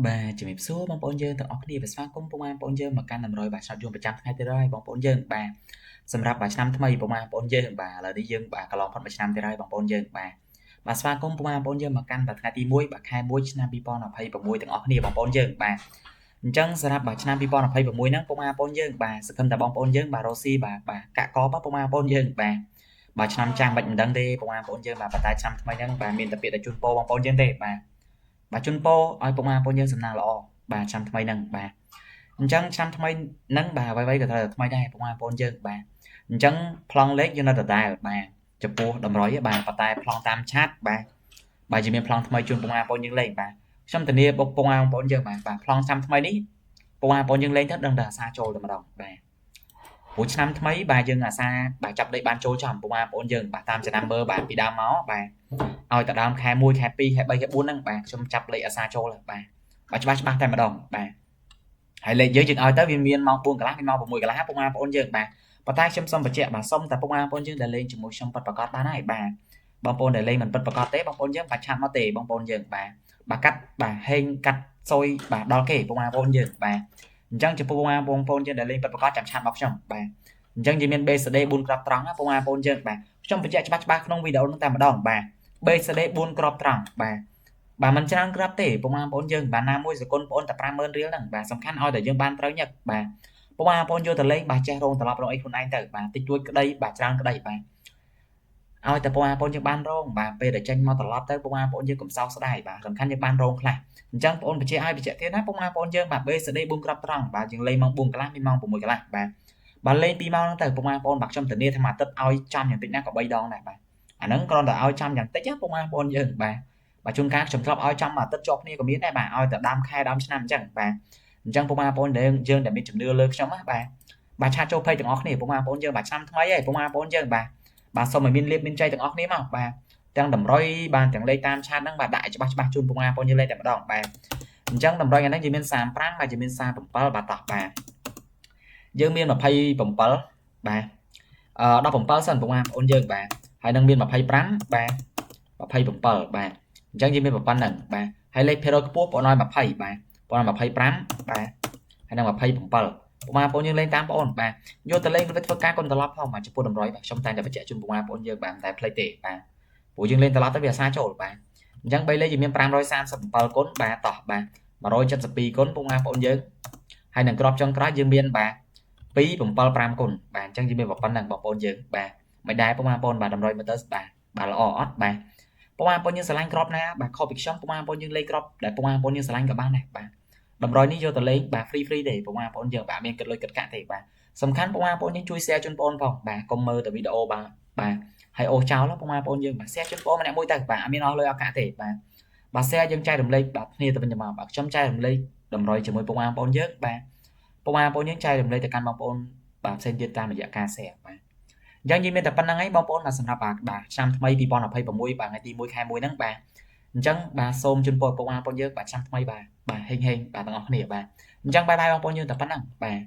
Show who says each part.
Speaker 1: Bàជំរាបសួរបងប្អូនយើងទាំងអស់គ្នាvàស្វាគមន៍ពុកម៉ែបងប្អូនយើងមកកាន់100បាទឆ្នោតយងប្រចាំថ្ងៃទៀតហើយបងប្អូនយើងបាទសម្រាប់បាទឆ្នាំថ្មីពុកម៉ែបងប្អូនយើងបាទឥឡូវនេះយើងបាទកន្លងផុតមួយឆ្នាំទៀតហើយបងប្អូនយើងបាទស្វាគមន៍ពុកម៉ែបងប្អូនយើងមកកាន់បាទថ្ងៃទី1បាទខែ1ឆ្នាំ2026ទាំងអស់គ្នាបងប្អូនយើងបាទអញ្ចឹងសម្រាប់បាទឆ្នាំ2026ហ្នឹងពុកម៉ែបងប្អូនយើងបាទសង្ឃឹមថាបងប្អូនយើងបាទរស់ស៊ីបាទកាក់កបពុកម៉ែបងប្អូនយើងបាទឆ្នាំចាស់មិនដឹងទេពុកម៉ែបងប្អូនយើងបាទប៉ុន្តែឆ្នាំថ្មីហ្នឹងបាទមានតែពាក្យតែជូនពរបងប្អូនយើងទេបាទជូនពរឲ្យពុកម៉ែបងប្អូនយើងសំណាងល្អបាទឆ្នាំថ្មីហ្នឹងបាទអញ្ចឹងឆ្នាំថ្មីហ្នឹងបាទអ្វីៗក៏ត្រូវតែថ្មីដែរពុកម៉ែបងប្អូនយើងបាទអញ្ចឹងប្លង់លេខយើងនៅដដែលបាទចំពោះតម្រុយបាទប៉ុន្តែប្លង់តាមឆាតបាទជាមានប្លង់ថ្មីជូនពុកម៉ែបងប្អូនយើងលេងបាទខ្ញុំធានាពុកម៉ែបងប្អូនយើងបាទប្លង់ឆ្នាំថ្មីនេះពុកម៉ែបងប្អូនយើងលេងទៅដឹងតែអាសាចូលតែម្ដងបាទព្រោះឆ្នាំថ្មីបាទយើងអាសាបាទចាប់លេខបានចូលចំពុកម៉ែបងប្អូនយើងបាទតាមចំណាំមើលបាទពីដើមមកបាទឲ្យតែដើមខែ1ខែ2ខែ3ខែ4ហ្នឹងបាទខ្ញុំចាប់លេខអាសាចូលបាទច្បាស់តែម្ដងបាទហើយលេខយើងឲ្យទៅវាមានម៉ោង4កន្លះមានម៉ោង6កន្លះពុកម៉ែបងប្អូនយើងបាទប៉ុន្តែខ្ញុំសូមបញ្ជាក់បាទសូមតែពុកម៉ែបងប្អូនយើងដែលលេងជាមួយខ្ញុំពិតប្រាកដបានហើយបាទបងប្អូនដែលលេងមិនពិតប្រាកដទេបងប្អូនយើងបាទឆាតមកទេបងប្អូនយើងបាទកាត់បាទហេងកាត់សុយបាទដល់គេពុកម៉ែបងប្អូនយើងបាទអញ្ចឹងចំពោះពុកម៉ែបងប្អូនយើងដែលលេងពិតប្រាកដចាំឆាតមកខ្ញុំបាទអញ្ចឹងយើងមាន BCD 4គ្រាប់ត្រង់ណាពុកម៉ែបងប្អូនយើងបាទខ្ញុំបញ្ជាក់ច្បាស់ក្នុងវីដេអូនោះតែម្ដងបាទ BCD 4គ្រាប់ត្រង់បាទមិនច្រើនក្រាប់ទេពុកម៉ែបងប្អូនយើងបាទណាមួយសកុនបងប្អូនតែ 50000 រៀលហ្នឹងបាទសំខាន់ឲ្យតែយើងបានត្រូវញឹកបាទពុកម៉ែបងប្អូនយកទៅលេងបាទចេះរងត្រឡប់រងអីខ្លួនឯងទៅបាទតិចតួចក្តីបាទច្រើនក្តីបាទឲ្យតែពុកម៉ែបងប្អូនយើងបានរងបាទពេលដែលចេញមកត្រឡប់ទៅពុកម៉ែបងប្អូនយើងកុំសោកស្ដាយបាទសំខាន់យើងបានរងខ្លះអញ្ចឹងបងប្អូនបញ្ជាក់ទៀតណាពុកម៉ែបងប្អូនយើងបាទ BCD 4គ្រាប់ត្រង់បាទយើងលេងម៉ោង4កន្លះមានម៉ោង6កន្លះបាទលេង2ម៉ោងហ្នឹងទៅពុកម៉ែបងប្អូនបាទខ្ញុំធានាថាមួយអាទិត្យឲ្យចំយ៉ាងតិចណាក៏3ដងដែរបាទអាហ្នឹងគ្រាន់តែឲ្យចំយ៉ាងតិចណាពុកម៉ែបងប្អូនយើងបាទជួនកាលខ្ញុំធ្លាប់ឲ្យចំមួយអាទិត្យជាប់គ្នាក៏មានដែរបាទឲ្យតែដើមខែដើមឆ្នាំអញ្ចឹងបាទអញ្ចឹងពុកម៉ែបងប្អូនយើងដែលមានជំនឿលើខ្ញុំណាបាទឆាតចូលពេកទាំងអស់គ្នាពុកម៉ែបងប្អូនយើងបាទឆ្នាំថ្មីហើយពុកម៉ែបងប្អូនយើងបាទសូមឲ្យមានលៀបមានជ័យទាំងអស់គ្នាមកបាទទាំងតម្រុយបាទទាំងលេខតាមឆាតហ្នឹងបាទដាក់ឲ្យច្បាស់ជូនពុកម៉ែបងប្អូនយើងលេខតែម្ដងបាទអញ្ចឹងតម្រុយអាហ្នឹងយើងមាន35បាទយើងមាន37បាទតោះបាទយើងមាន27បាទ17សិនពុកម៉ែបងប្អូនយើងបាទហើយនឹងមាន25បាទ27បាទអញ្ចឹងយើងមានប៉ុណ្ណឹងបាទហើយលេខភាគរយខ្ពស់បងឲ្យ20បាទបងឲ្យ25បាទហើយនឹង27ពុកម៉ែបងប្អូនយើងលេងតាមបងអូនបាទយកទៅលេងទៅធ្វើការកុំត្រឡប់ផងបាទចំពោះតម្រុយបាទខ្ញុំតែបញ្ជាក់ជូនពុកម៉ែបងប្អូនយើងបាទតែផ្លេចទេបាទព្រោះយើងលេងត្រឡប់ទៅវាអាសាចូលបាទអញ្ចឹង3លេខយើងមាន537គុណបាទតោះបាទ172គុណពុកម៉ែបងប្អូនយើងហើយនឹងក្របចុងក្រោយយើងមានបាទ275គុណបាទអញ្ចឹងយើងមានប៉ុណ្ណឹងបងប្អូនយើងបាទមិនដែរពុកម៉ែបងប្អូនបាទតម្រុយមើលទៅបាទល្អអត់បាទពុកម៉ែបងប្អូនយើងស្រឡាញ់ក្របណាបាទខុសពីខ្ញុំពុកម៉ែបងប្អូនយើងលេងក្របដែលពុកម៉ែបងប្អូនយើងស្រឡាញ់ក៏បានដែរបាទតម្រុយនេះយកទៅលេងបាទ free ទេពុកម៉ែបងប្អូនយើងបាទមានគិតលុយគិតកាក់ទេបាទសំខាន់ពុកម៉ែបងប្អូនយើងជួយ share ជូនបងប្អូនផងបាទកុំមើលតែវីដេអូបាទហើយអូសចោលពុកម៉ែបងប្អូនយើងបាទ share ជូនបងម្នាក់មួយទៅបាទអត់មានអស់លុយអស់កាក់ទេបាទ share យើងចែករំលែកបាទគ្នាទៅវិញទៅមកបាទខ្ញុំចែករំលែកតម្រុយជាមួយពុកម៉ែបងប្អូនយើងបាទពុកម៉ែបងប្អូនយើងចែករំលែកទៅកាន់បងប្អូនបាទផ្សេងទៀតតាមរយៈការ share បាទអញ្ចឹងយើងមានតែប៉ុណ្្នឹងហើយបងប្អូនបាទសម្រាប់បាទឆ្នាំថ្មី2026បាទថ្ងៃទី1ខែ1ហ្នឹងបាទអញ្ចឹងបាទសូមជូនពរពុកម៉ែបងប្អូនយើងបាទឆ្នាំថ្មីបាទហេងបាទទាំងអស់គ្នាបាទអញ្ចឹងបាយបងប្អូនយើងតែប៉ុណ្្នឹងបាទ